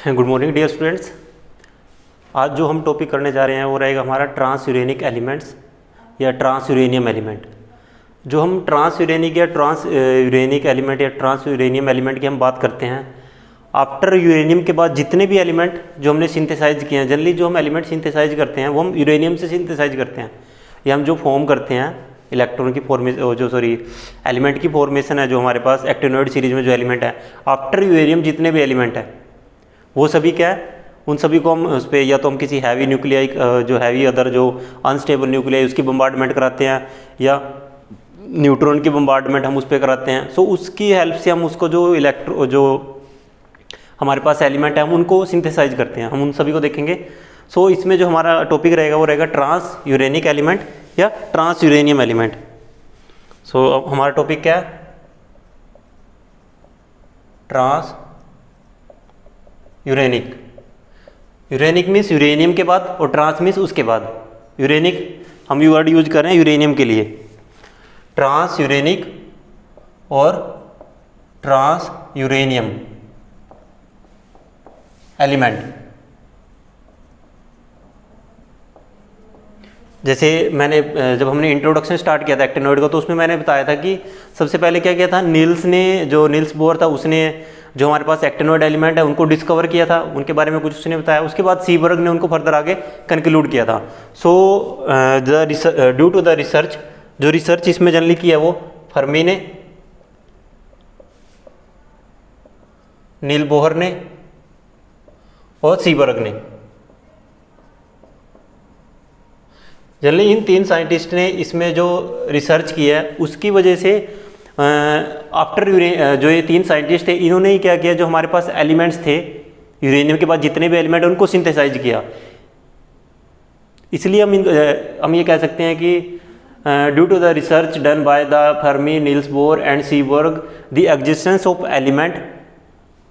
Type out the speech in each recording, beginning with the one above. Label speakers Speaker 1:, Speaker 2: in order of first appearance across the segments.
Speaker 1: Good morning dear students. आज जो हम टॉपिक करने जा रहे हैं वो रहेगा हमारा ट्रांस यूरेनिक एलिमेंट्स या ट्रांस यूरेनियम एलिमेंट। जो हम ट्रांस यूरेनिक या ट्रांस यूरेनिक एलिमेंट या ट्रांस यूरेनियम एलिमेंट की हम बात करते हैं, आफ्टर यूरेनियम के बाद जितने भी एलिमेंट जो हमने सिंथेसाइज किए हैं, जनरली जो हम एलिमेंट सिंथेसाइज करते हैं वो हम यूरेनियम से सिंथेसाइज करते हैं। या हम जो फॉर्म करते हैं इलेक्ट्रॉन की एलिमेंट की फॉर्मेशन है जो हमारे पास एक्टिनोइड सीरीज में जो एलिमेंट है, आफ्टर यूरेनियम जितने भी एलिमेंट है वो सभी क्या है, उन सभी को हम उस पर या तो हम किसी हैवी न्यूक्लियाई जो हैवी अदर जो अनस्टेबल न्यूक्लियाई उसकी बम्बार्डमेंट कराते हैं या न्यूट्रॉन की बम्बार्डमेंट हम उस पर कराते हैं। सो उसकी हेल्प से हम उसको जो हमारे पास एलिमेंट है हम उनको सिंथेसाइज करते हैं, हम उन सभी को देखेंगे। सो इसमें जो हमारा टॉपिक रहेगा वो रहेगा ट्रांस यूरेनिक एलिमेंट या ट्रांस यूरेनियम एलिमेंट। सो अब हमारा टॉपिक क्या है, transuranic. Uranic means uranium के बाद और ट्रांस मीन्स उसके बाद। यूरेनिक हम ये वर्ड यूज कर रहे हैं यूरेनियम के लिए, ट्रांस यूरेनिक और ट्रांस यूरेनियम एलिमेंट। जैसे मैंने जब हमने इंट्रोडक्शन स्टार्ट किया था एक्टिनोइड का, तो उसमें मैंने बताया था कि सबसे पहले क्या किया था, नील्स बोर था, उसने जो हमारे पास एक्टिनोइड एलिमेंट है उनको डिस्कवर किया था, उनके बारे में कुछ उसने बताया। उसके बाद सीबर्ग ने उनको फर्दर आगे कंक्लूड किया था। So due to the research, जो रिसर्च इसमें जनरली किया वो फर्मी ने, नील बोहर ने और सीबर्ग ने, जनरली इन तीन साइंटिस्ट ने इसमें जो रिसर्च किया है उसकी वजह से आफ्टर जो ये तीन साइंटिस्ट थे इन्होंने ही क्या किया, जो हमारे पास एलिमेंट्स थे यूरेनियम के बाद जितने भी एलिमेंट उनको सिंथेसाइज किया। इसलिए हम ये कह सकते हैं कि due to the research done by the Fermi, Niels Bohr and Seaborg, the existence of element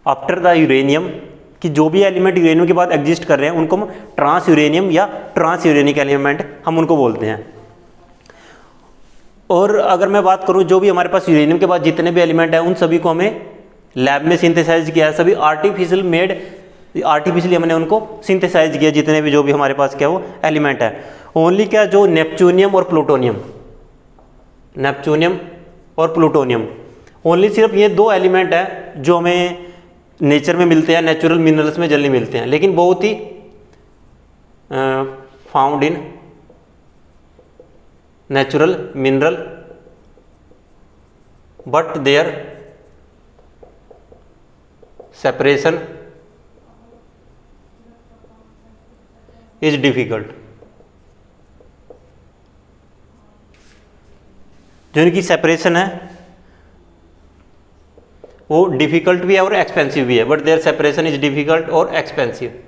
Speaker 1: after the uranium, कि जो भी एलिमेंट यूरेनियम के बाद एग्जिस्ट कर रहे हैं उनको हम ट्रांस यूरेनियम या ट्रांस यूरेनिक एलिमेंट हम उनको बोलते हैं। और अगर मैं बात करूं, जो भी हमारे पास यूरेनियम के बाद जितने भी एलिमेंट हैं उन सभी को हमें लैब में सिंथेसाइज किया है, सभी आर्टिफिशियली हमने उनको सिंथेसाइज किया, जितने भी जो भी हमारे पास क्या वो एलिमेंट है। ओनली क्या, जो नेपच्यूनियम और प्लूटोनियम, ओनली सिर्फ ये दो एलिमेंट है जो हमें नेचर में मिलते हैं, नेचुरल मिनरल्स में जल्दी मिलते हैं, लेकिन बहुत ही found in natural mineral, but their separation is difficult. जो इनकी सेपरेशन है वो डिफिकल्ट भी है और एक्सपेंसिव भी है, but their separation is difficult और एक्सपेंसिव।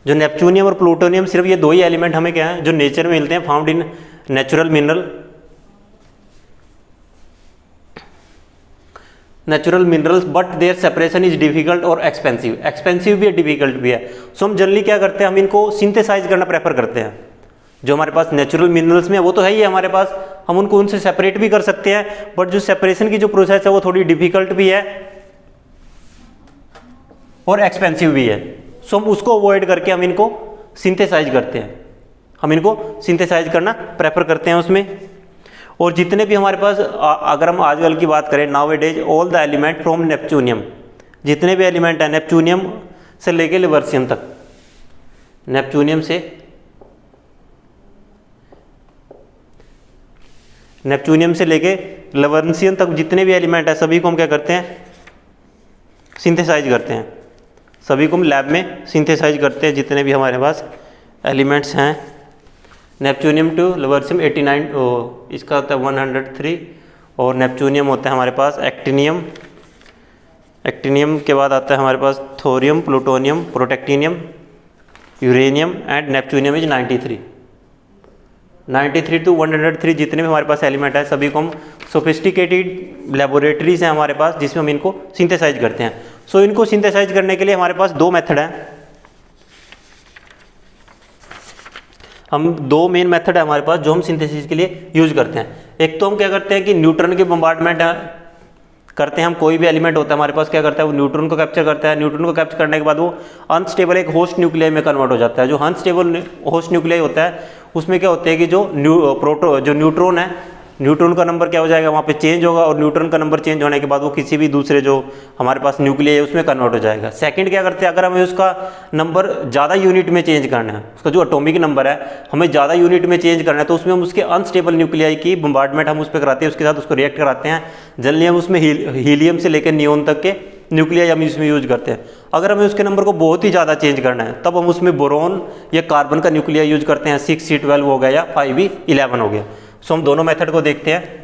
Speaker 1: जो नेपच्यूनियम और प्लूटोनियम, सिर्फ ये दो ही एलिमेंट हमें क्या है जो नेचर में मिलते हैं, found in natural minerals, but their separation is difficult और एक्सपेंसिव भी है, डिफिकल्ट भी है। सो हम जनरली क्या करते हैं, हम इनको सिंथेसाइज करना प्रेफर करते हैं। जो हमारे पास नेचुरल मिनरल्स में वो तो है ही है हमारे पास, हम उनको उनसे सेपरेट भी कर सकते हैं, बट जो सेपरेशन की जो प्रोसेस है वो थोड़ी डिफिकल्ट भी है और एक्सपेंसिव भी है। सो हम उसको अवॉइड करके हम इनको सिंथेसाइज करते हैं, हम इनको सिंथेसाइज करना प्रेफर करते हैं उसमें। और जितने भी हमारे पास अगर हम आजकल की बात करें, now days all the element from neptunium, जितने भी एलिमेंट है नेपच्यूनियम से लेके लिवर्सियम तक, नेपच्यूनियम से लेके लिवर्सियम तक जितने भी एलिमेंट है सभी को हम क्या करते हैं, सिंथेसाइज करते हैं, सभी को हम लैब में सिंथेसाइज करते हैं। जितने भी हमारे पास एलिमेंट्स हैं, नेपच्यूनियम टू लिवर्सियम 89, इसका होता है 103, और नेपच्यूनियम होता है हमारे पास एक्टिनियम के बाद आता है हमारे पास thorium, plutonium, protactinium, uranium and neptunium is 93 to 103 जितने भी हमारे पास एलिमेंट है सभी को हम सोफिस्टिकेटेड लेबोरेटरीज हैं हमारे पास जिसमें हम इनको सिंथेसाइज करते हैं। सो इनको सिंथेसाइज करने के लिए हमारे पास दो मेथड हैं, हम दो मेन मेथड है हमारे पास जो हम सिंथेसिस के लिए यूज करते हैं। एक तो हम क्या करते हैं कि न्यूट्रॉन की बम्बार्डमेंट करते हैं हम, कोई भी एलिमेंट होता है हमारे पास क्या करता है, वो न्यूट्रॉन को कैप्चर करता है। न्यूट्रॉन को कैप्चर करने के बाद वो अनस्टेबल एक होस्ट न्यूक्लियाई में कन्वर्ट हो जाता है। जो अनस्टेबल होस्ट न्यूक्लियाई होता है उसमें क्या होता है कि जो न्यूट्रॉन है, न्यूट्रॉन का नंबर क्या हो जाएगा, वहाँ पे चेंज होगा, और न्यूट्रॉन का नंबर चेंज होने के बाद वो किसी भी दूसरे जो हमारे पास न्यूक्लियाई है उसमें कन्वर्ट हो जाएगा। सेकंड क्या करते हैं, अगर हमें उसका नंबर ज़्यादा यूनिट में चेंज करना है, उसका जो एटॉमिक नंबर है हमें ज़्यादा यूनिट में चेंज करना है, तो उसमें हम उसके अनस्टेबल न्यूक्लियाई की बम्बार्डमेंट हम उस पर कराते हैं, उसके साथ उसको रिएक्ट कराते हैं। जनरली हम उसमें हीलियम से लेकर नियोन तक के न्यूक्लियाई हम इसमें यूज करते हैं। अगर हमें उसके नंबर को बहुत ही ज़्यादा चेंज करना है तब हम उसमें बोरॉन या कार्बन का न्यूक्लियाई यूज करते हैं, 6C12 हो गया या 5E11 हो गया। सो हम दोनों मेथड को देखते हैं।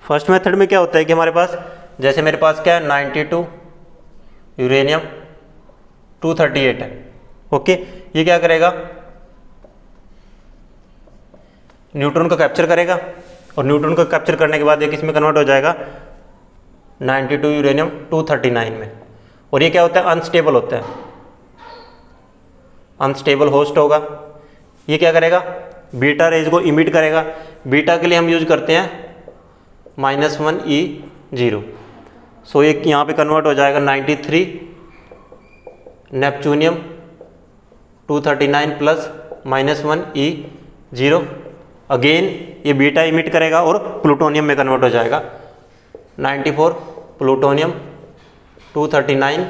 Speaker 1: फर्स्ट मेथड में क्या होता है कि हमारे पास, जैसे मेरे पास क्या है 92 यूरेनियम 238 है, ओके। ये क्या करेगा, न्यूट्रॉन को कैप्चर करेगा, और न्यूट्रॉन को कैप्चर करने के बाद ये किस में कन्वर्ट हो जाएगा, 92 यूरेनियम 239 में। और ये क्या होता है, अनस्टेबल होता है, अनस्टेबल होस्ट होगा। ये क्या करेगा, बीटा रेज को इमिट करेगा। बीटा के लिए हम यूज करते हैं -1E0। सो एक यहाँ पे कन्वर्ट हो जाएगा 93 नेपच्यूनियम 239 प्लस -1E0। अगेन ये बीटा इमिट करेगा और प्लूटोनियम में कन्वर्ट हो जाएगा 94 प्लूटोनियम 239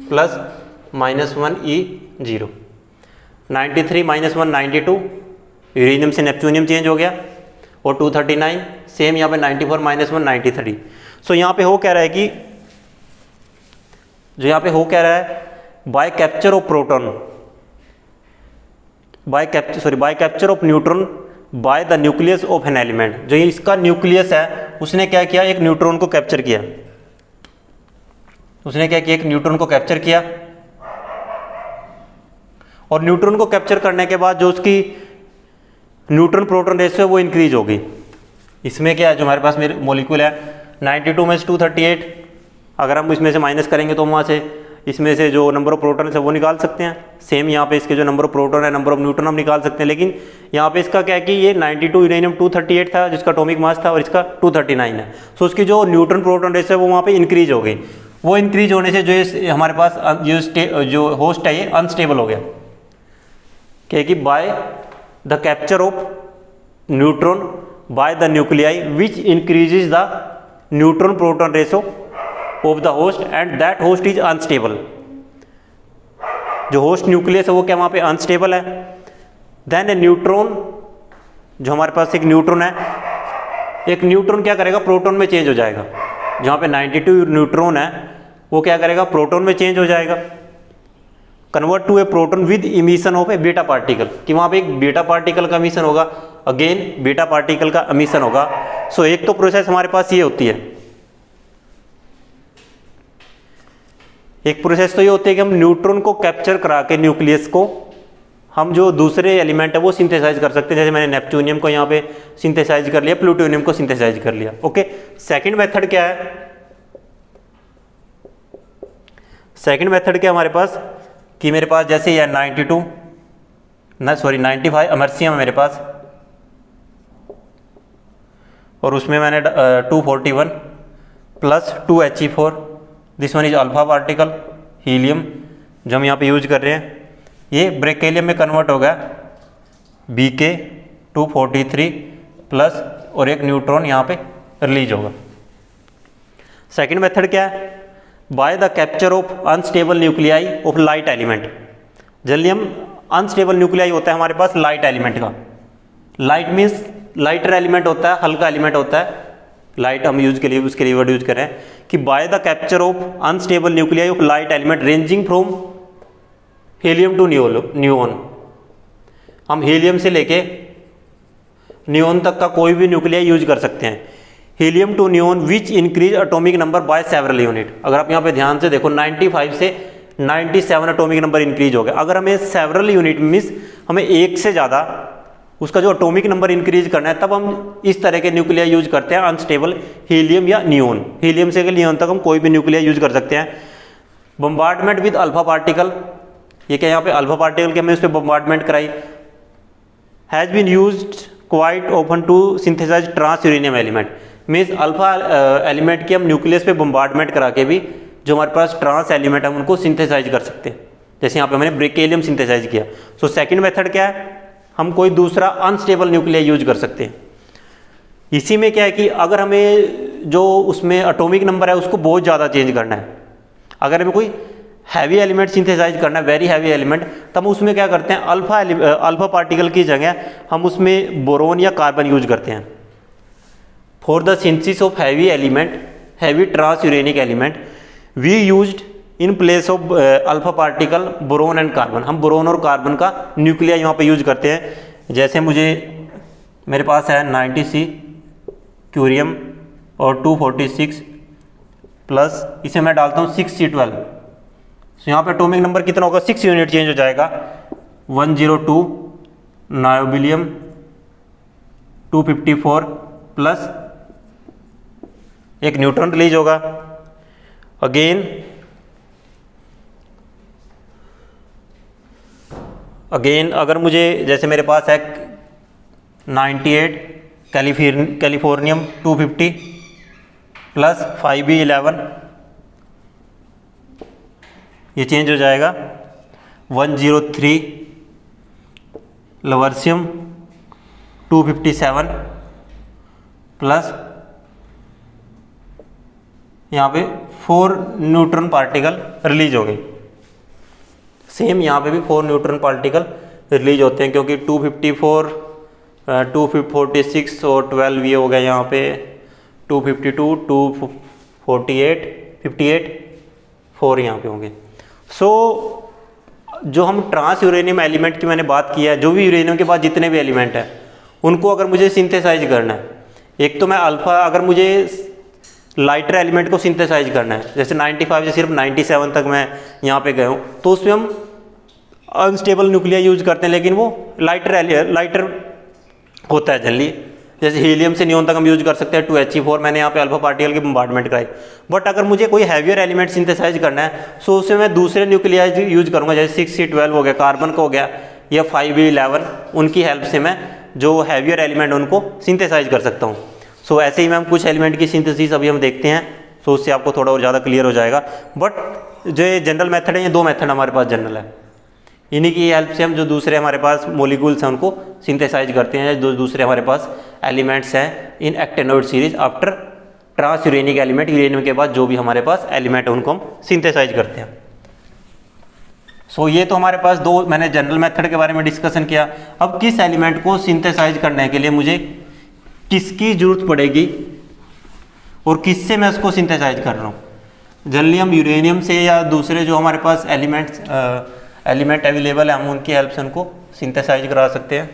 Speaker 1: प्लस -1E0। 93 -1 92, यूरेनियम से नेपच्यूनियम चेंज हो गया, और 239 सेम यहाँ पे 94 -1 93। सो यहाँ पे हो कह रहा है कि, जो यहाँ पे हो कह रहा है, by capture of proton, by capture of neutron by the nucleus of an element. जो इसका न्यूक्लियस है उसने क्या किया, एक न्यूट्रॉन को कैप्चर किया, उसने क्या किया, एक न्यूट्रॉन को कैप्चर किया, और न्यूट्रॉन को कैप्चर करने के बाद जो उसकी न्यूट्रॉन प्रोटॉन रेशियो है वो इंक्रीज होगी। इसमें क्या है, जो हमारे पास मेरे मॉलिक्यूल है 92 में से 238, अगर हम इसमें से माइनस करेंगे तो वहाँ से इसमें से जो नंबर ऑफ प्रोटॉन है वो निकाल सकते हैं। सेम यहाँ पे इसके जो नंबर ऑफ प्रोटॉन है, नंबर ऑफ न्यूट्रॉन हम निकाल सकते हैं। लेकिन यहाँ पे इसका क्या है कि ये 92 यूरेनियम 238 था जिसका एटॉमिक मास था, और इसका 239 है। सो उसकी जो न्यूट्रॉन प्रोटॉन रेशियो है वो वहाँ पे इंक्रीज हो गई। वो इंक्रीज होने से जो हमारे पास जो होस्ट है ये अनस्टेबल हो गया, क्या कि by the capture of neutron by the nuclei which increases the neutron proton ratio of the host and that host is unstable. जो होस्ट न्यूक्लियस है वो क्या वहाँ पे अनस्टेबल है। देन ए न्यूट्रॉन, जो हमारे पास एक न्यूट्रॉन है, एक न्यूट्रॉन क्या करेगा, प्रोटॉन में चेंज हो जाएगा। जहाँ पे 92 न्यूट्रॉन है वो क्या करेगा, प्रोटॉन में चेंज हो जाएगा, convert to a proton with emission of a beta particle, कि वहाँ पे एक बीटा पार्टिकल का इमिशन होगा, अगेन बीटा पार्टिकल का इमिशन होगा। सो एक तो प्रोसेस हमारे पास ये होती है, एक प्रोसेस तो ये होती है कि हम न्यूट्रॉन को कैप्चर करा के न्यूक्लियस को हम जो दूसरे एलिमेंट है वो सिंथेसाइज कर सकते हैं। जैसे मैंने नेपच्यूनियम को यहाँ पे सिंथेसाइज कर लिया, प्लूटोनियम को सिंथेसाइज कर लिया, ओके। सेकंड मेथड क्या है, सेकंड मेथड क्या है हमारे पास, कि मेरे पास जैसे ये 95 अमरसियम है मेरे पास, और उसमें मैंने 241 plus 2He4, this one is alpha particle helium जो हम यहाँ पे यूज कर रहे हैं, ये ब्रेकेलियम में कन्वर्ट हो गया Bk 243 प्लस, और एक न्यूट्रॉन यहाँ पे रिलीज होगा। सेकंड मेथड क्या है, bye the capture of unstable nuclei of light element. जल्दी हम अनस्टेबल न्यूक्लियाई होता है हमारे पास लाइट एलिमेंट का, लाइट मीन्स लाइटर एलिमेंट होता है, हल्का एलिमेंट होता है, लाइट हम यूज के लिए उसके लिए वर्ड यूज करें कि by the capture of unstable nuclei of light element ranging from helium to neon. हम हीलियम से लेके न्यूऑन तक का कोई भी न्यूक्लियाई यूज कर सकते हैं। Helium to neon which increase atomic number by several unit. अगर आप यहाँ पे ध्यान से देखो 95 से 97 एटॉमिक नंबर इंक्रीज हो गया। अगर हमें सेवरल यूनिट मीन्स हमें एक से ज़्यादा उसका जो एटॉमिक नंबर इंक्रीज करना है, तब हम इस तरह के न्यूक्लिया यूज करते हैं, अनस्टेबल हीलियम या नियोन। हीलियम से नियोन तक हम कोई भी न्यूक्लिया यूज कर सकते हैं। बम्बार्डमेंट विद अल्फा पार्टिकल, ये क्या यहाँ पे अल्फा पार्टिकल के हमने उस पर बम्बार्डमेंट कराई। Has been used quite open to synthesize transuranium element, means alpha element की हम न्यूक्लियस पे बम्बार्डमेंट करा के भी जो हमारे पास ट्रांस एलिमेंट है उनको सिंथेसाइज कर सकते हैं। जैसे यहाँ पे मैंने ब्रिकेलियम सिंथेसाइज किया। सो सेकंड मेथड क्या है, हम कोई दूसरा अनस्टेबल न्यूक्लिया यूज कर सकते हैं। इसी में क्या है कि अगर हमें जो उसमें एटॉमिक नंबर है उसको बहुत ज़्यादा चेंज करना है, अगर हमें कोई हैवी एलिमेंट सिंथेसाइज करना है, वेरी हैवी एलिमेंट, तब हम उसमें क्या करते हैं, अल्फा पार्टिकल की जगह हम उसमें बोरोन या कार्बन यूज करते हैं। For the synthesis of heavy element, heavy transuranic element, we used in place of alpha particle boron and carbon. हम बोरोन और कार्बन का न्यूक्लिया यहाँ पे यूज करते हैं। जैसे मेरे पास है 90C क्यूरियम और 246 प्लस इसे मैं डालता हूँ 6C12। तो यहाँ पे एटॉमिक नंबर कितना होगा, 6 यूनिट चेंज हो जाएगा। 102 नायोबिलियम 254 प्लस एक न्यूट्रॉन रिलीज होगा। अगेन अगर मुझे जैसे मेरे पास है 98 कैलिफोर्नियम 250 प्लस 5B11, ये चेंज हो जाएगा। 103 लवर्सियम 257 प्लस यहाँ पे 4 न्यूट्रॉन पार्टिकल रिलीज हो गए। सेम यहाँ पे भी 4 न्यूट्रॉन पार्टिकल रिलीज होते हैं, क्योंकि 254 246 और 12 ये हो गया यहाँ पे 252 248 58 4 यहाँ पे होंगे। सो जो हम ट्रांस यूरेनियम एलिमेंट की मैंने बात की है, जो भी यूरेनियम के बाद जितने भी एलिमेंट हैं उनको अगर मुझे सिंथेसाइज करना है, एक तो मैं अल्फा, अगर मुझे लाइटर एलिमेंट को सिंथेसाइज करना है, जैसे 95 से सिर्फ 97 तक मैं यहाँ पे गया हूँ, तो उसमें हम अनस्टेबल न्यूक्लिया यूज करते हैं, लेकिन वो लाइटर होता है जनरली। जैसे हीलियम से नियोन तक हम यूज कर सकते हैं 2He4, मैंने यहाँ पे अल्फा पार्टिकल की बम्बार्डमेंट कराई। बट अगर मुझे कोई हैवियर एलिमेंट सिंथेसाइज करना है, सो उसमें मैं दूसरे न्यूक्लिया यूज करूँगा, जैसे 6C12 हो गया, कार्बन का हो गया, या 5B11, उनकी हेल्प से मैं जो हैवियर एलिमेंट उनको सिंथेसाइज कर सकता हूँ। सो ऐसे ही मैम कुछ एलिमेंट की सिंथेसिस अभी हम देखते हैं, सो उससे आपको थोड़ा और ज़्यादा क्लियर हो जाएगा। बट जो ये जनरल मेथड है, ये 2 मेथड हमारे पास जनरल है, इन्हीं की हेल्प से हम जो दूसरे हमारे पास मॉलिक्यूल्स हैं उनको सिंथेसाइज करते हैं, जो दूसरे हमारे पास एलिमेंट्स हैं in actinoid series after transuranic element, uranium के बाद जो भी हमारे पास एलिमेंट है उनको हम सिंथेसाइज करते हैं। सो ये तो हमारे पास 2 मैंने जनरल मेथड के बारे में डिस्कशन किया। अब किस एलिमेंट को सिंथेसाइज करने के लिए मुझे किसकी जरूरत पड़ेगी और किससे मैं उसको सिंथेसाइज कर रहा हूँ। जनरली हम यूरेनियम से या दूसरे जो हमारे पास एलिमेंट अवेलेबल है, हम उनकी हेल्प से उनको सिंथेसाइज करा सकते हैं।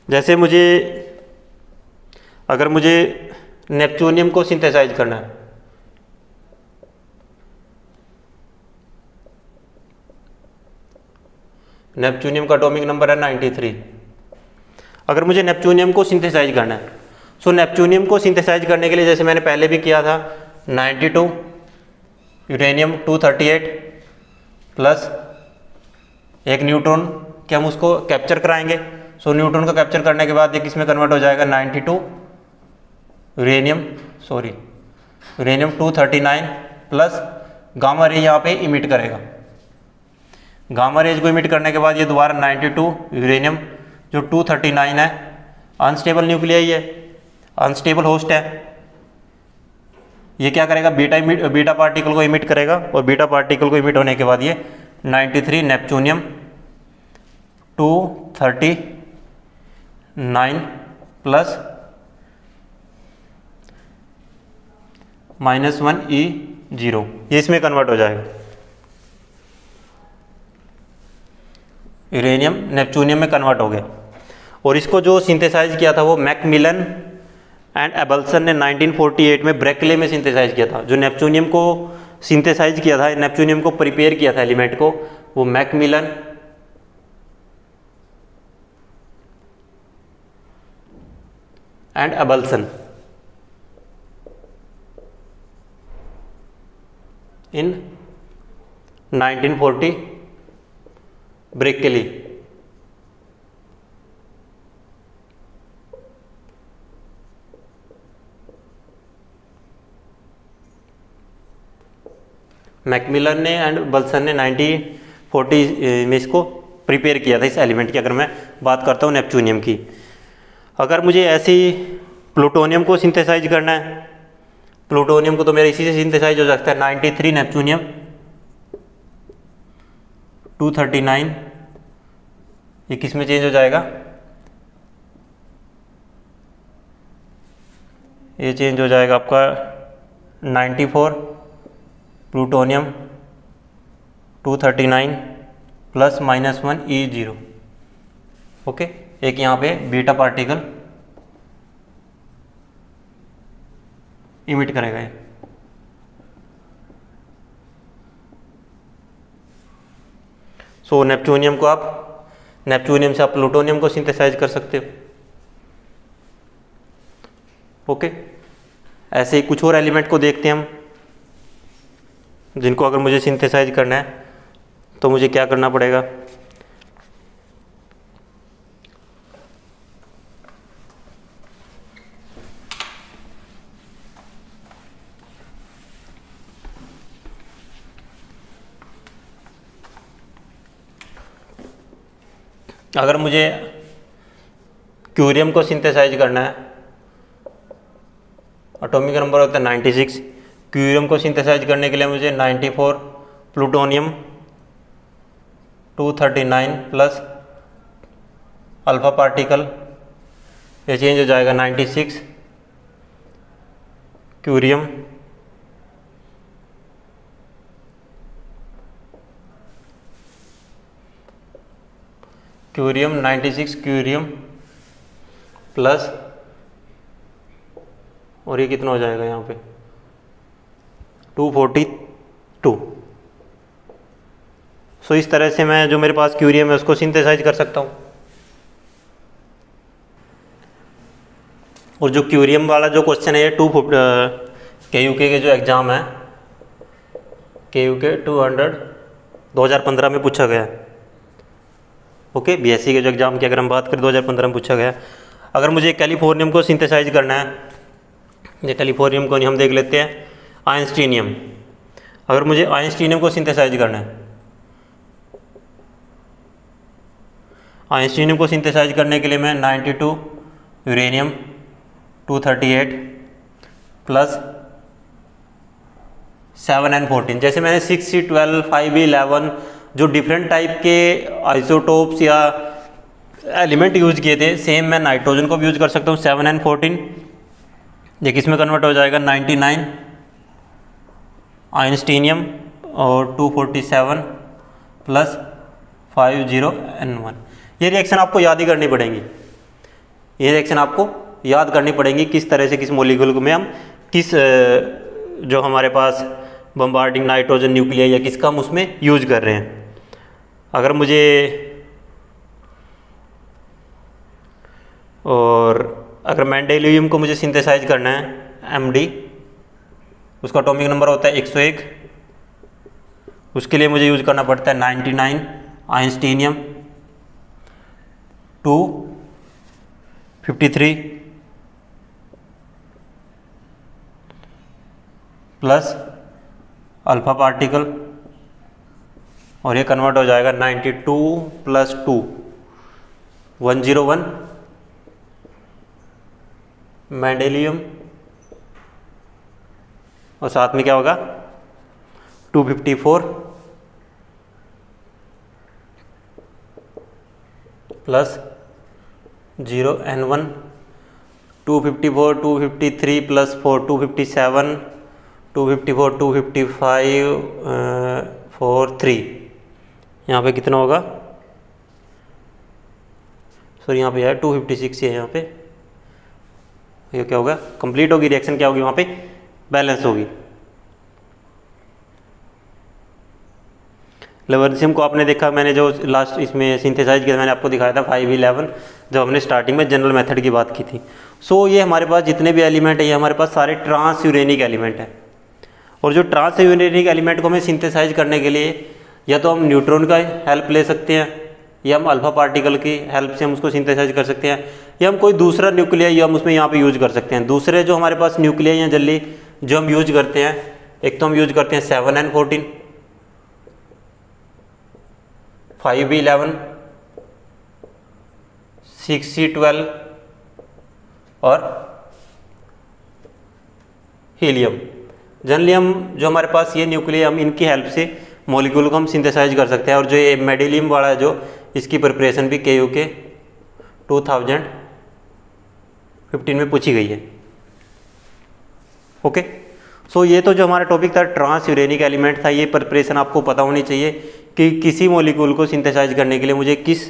Speaker 1: जैसे अगर मुझे नेपच्यूनियम को सिंथेसाइज करना है, नेपच्यूनियम का एटॉमिक नंबर है 93। अगर मुझे नेपच्यूनियम को सिंथेसाइज करना है, सो नेपच्यूनियम को सिंथेसाइज करने के लिए जैसे मैंने पहले भी किया था, 92 यूरेनियम 238 प्लस एक न्यूट्रॉन कि हम उसको कैप्चर कराएंगे। सो न्यूट्रॉन को कैप्चर करने के बाद एक इसमें कन्वर्ट हो जाएगा 92 यूरेनियम 239 प्लस गामा रे यहाँ पे इमिट करेगा। गामा रेज को इमिट करने के बाद ये दोबारा 92 यूरेनियम जो 239 है, अनस्टेबल न्यूक्लिया ही है, अनस्टेबल होस्ट है, ये क्या करेगा, बीटा पार्टिकल को इमिट करेगा, और बीटा पार्टिकल को इमिट होने के बाद ये 93 नेपच्यूनियम 239 प्लस -1E0 ये इसमें कन्वर्ट हो जाएगा। यूरेनियम नेपच्यूनियम में कन्वर्ट हो गया। और इसको जो सिंथेसाइज किया था वो मैकमिलन एंड एबल्सन ने 1948 में ब्रेकले में सिंथेसाइज किया था। जो नेपच्यूनियम को सिंथेसाइज किया था, नेपच्यूनियम को प्रिपेयर किया था एलिमेंट को, वो मैकमिलन एंड एबल्सन इन 1940 ब्रेकेली। मैकमिलन ने एंड बल्सन ने 1940 में इसको प्रिपेयर किया था इस एलिमेंट की। अगर मैं बात करता हूँ नेपच्यूनियम की, अगर मुझे ऐसे ही प्लूटोनियम को सिंथेसाइज करना है, प्लूटोनियम को तो मेरा इसी से सिंथेसाइज हो सकता है। 93 नेपच्यूनियम 239, ये किस में चेंज हो जाएगा, ये चेंज हो जाएगा आपका 94 प्लूटोनियम 239 प्लस -1 E0। ओके, एक यहाँ पे बीटा पार्टिकल इमिट करेगा ये। सो नेपच्यूनियम से आप प्लूटोनियम को सिंथेसाइज कर सकते हो। ओके, ऐसे ही कुछ और एलिमेंट को देखते हैं हम, जिनको अगर मुझे सिंथेसाइज करना है तो मुझे क्या करना पड़ेगा। अगर मुझे क्यूरियम को सिंथेसाइज करना है, एटॉमिक नंबर होता है 96। क्यूरियम को सिंथेसाइज करने के लिए मुझे 94 प्लूटोनियम 239 प्लस अल्फा पार्टिकल, ये चेंज हो जाएगा 96 क्यूरियम क्यूरियम 96 क्यूरियम प्लस, और ये कितना हो जाएगा यहाँ पे 242। सो इस तरह से मैं जो मेरे पास क्यूरियम है उसको सिंथेसाइज कर सकता हूँ। और जो क्यूरियम वाला जो क्वेश्चन है ये KUK के जो एग्ज़ाम है KUK 200 2015 में पूछा गया है। ओके, BSc के जो एग्ज़ाम की अगर हम बात करें 2015 में पूछा गया। अगर मुझे कैलिफोर्नियम को सिंथेसाइज करना है, ये कैलिफोर्नियम को नहीं, हम देख लेते हैं आइंस्टीनियम। अगर मुझे आइंस्टीनियम को सिंथेसाइज करना है, आइंस्टीनियम को सिंथेसाइज करने के लिए मैं 92 यूरेनियम 238 प्लस 7n14, जैसे मैंने 6C12 5E11 जो डिफरेंट टाइप के आइसोटोप्स या एलिमेंट यूज किए थे, सेम मैं नाइट्रोजन को भी यूज कर सकता हूँ। 7n14 ये किस में कन्वर्ट हो जाएगा 99 आइंस्टीनियम और 247 प्लस 50n1। ये रिएक्शन आपको याद ही करनी पड़ेंगी, ये रिएक्शन आपको याद करनी पड़ेंगी किस तरह से किस मॉलिक्यूल में हम किस जो हमारे पास बम्बार्डिंग नाइट्रोजन न्यूक्लियाई या किसका हम उसमें यूज कर रहे हैं। अगर मुझे और अगर मेंडेलियम को मुझे सिंथेसाइज करना है MD, उसका एटॉमिक नंबर होता है 101, उसके लिए मुझे यूज करना पड़ता है 99 आइंस्टीनियम 253 प्लस अल्फा पार्टिकल, और ये कन्वर्ट हो जाएगा 92 प्लस 2 101 मेंडेलियम, और साथ में क्या होगा 254 प्लस 0n1 254 253 प्लस 4 257 254 255 4 3, यहाँ पे कितना होगा, सॉरी यहाँ पे है 256 है, यहाँ पे ये क्या होगा, कंप्लीट होगी रिएक्शन, क्या होगी वहाँ पे बैलेंस होगी। लेवर्सियम को आपने देखा, मैंने जो लास्ट इसमें सिंथेसाइज किया मैंने आपको दिखाया था 5E11, जब हमने स्टार्टिंग में जनरल मेथड की बात की थी। सो ये हमारे पास जितने भी एलिमेंट है ये हमारे पास सारे ट्रांस यूरेनिक एलिमेंट हैं। और जो ट्रांस यूरेनिक एलिमेंट को हमें सिंथेसाइज करने के लिए या तो हम न्यूट्रॉन का हेल्प ले सकते हैं, या हम अल्फा पार्टिकल की हेल्प से हम उसको सिंथेसाइज कर सकते हैं, या हम कोई दूसरा न्यूक्लियाई हम उसमें यहाँ पे यूज कर सकते हैं। दूसरे जो हमारे पास न्यूक्लियाई हैं जनरली जो हम यूज करते हैं, एक तो हम यूज करते हैं 7n14, 5b11, 6c12 और हीलियम। जनरली हम जो हमारे पास ये न्यूक्लियाई हम इनकी हेल्प से मॉलिक्यूल को हम सिंथेसाइज कर सकते हैं। और जो ये मेडेलियम वाला है जो इसकी प्रिपरेशन भी KU के 2015 में पूछी गई है। ओके, सो ये तो जो हमारा टॉपिक था ट्रांस यूरेनिक एलिमेंट था, ये प्रिपरेशन आपको पता होनी चाहिए कि किसी मॉलिक्यूल को सिंथेसाइज करने के लिए मुझे किस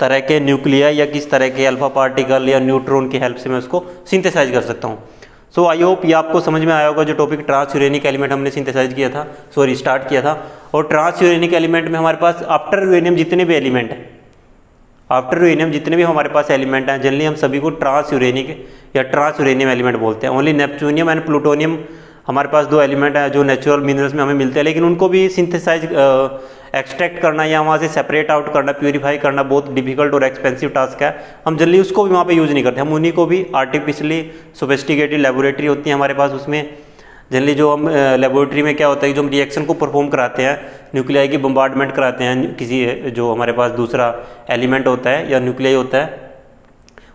Speaker 1: तरह के न्यूक्लियाई या किस तरह के अल्फा पार्टिकल या न्यूट्रॉन की हेल्प से मैं उसको सिंथेसाइज कर सकता हूँ। सो आई होप ये आपको समझ में आया होगा जो टॉपिक ट्रांस यूरेनिक एलिमेंट हमने सिंथेसाइज किया था, स्टार्ट किया था। और ट्रांस यूरेनिक एलिमेंट में हमारे पास आफ्टर यूरेनियम जितने भी एलिमेंट हैं, आफ्टर यूरेनियम जितने भी हमारे पास एलिमेंट हैं जनरली हम सभी को ट्रांस यूरेनिक या ट्रांस यूरेनियम एलिमेंट बोलते हैं। ओनली नेपच्यूनियम एंड प्लूटोनियम हमारे पास दो एलिमेंट हैं जो नेचुरल मिनरल्स में हमें मिलते हैं, लेकिन उनको भी सिंथेसाइज एक्सट्रैक्ट करना या वहाँ से सेपरेट आउट करना, प्यूरीफाई करना बहुत डिफिकल्ट और एक्सपेंसिव टास्क है। हम जल्दी उसको भी वहाँ पे यूज़ नहीं करते, हम उन्हीं को भी आर्टिफिशियली सोफिस्टिकेटेड लेबोरेटरी होती है हमारे पास, उसमें जनरली जो हम लेबोरेटरी में क्या होता है जो हम रिएक्शन को परफॉर्म कराते हैं, न्यूक्लियाई की बम्बार्डमेंट कराते हैं किसी जो हमारे पास दूसरा एलिमेंट होता है या न्यूक्लियाई होता है,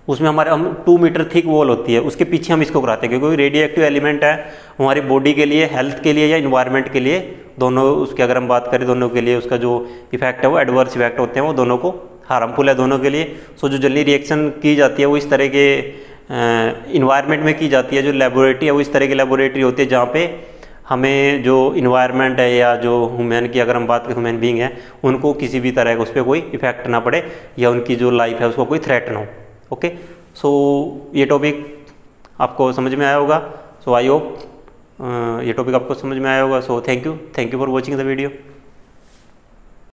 Speaker 1: उसमें हमारे हम 2 मीटर थिक वॉल होती है, उसके पीछे हम इसको कराते हैं क्योंकि रेडियो एक्टिव एलिमेंट है हमारी बॉडी के लिए, हेल्थ के लिए या इन्वायरमेंट के लिए, दोनों उसके अगर हम बात करें दोनों के लिए उसका जो इफेक्ट है वो एडवर्स इफेक्ट होते हैं, वो दोनों को हार्मफुल है दोनों के लिए। सो जो जल्दी रिएक्शन की जाती है वो इस तरह के इन्वायरमेंट में की जाती है, जो लेबोरेटरी है वो इस तरह की लेबोरेटरी होती है जहाँ पे हमें जो इन्वायरमेंट है या जो ह्यूमन की अगर हम बात करें ह्यूमन बीइंग है उनको किसी भी तरह का उस पर कोई इफेक्ट ना पड़े या उनकी जो लाइफ है उसको कोई थ्रेट ना हो। ओके, सो ये टॉपिक आपको समझ में आया होगा। सो आई होप ये टॉपिक आपको समझ में आया होगा। So thank you for watching the video.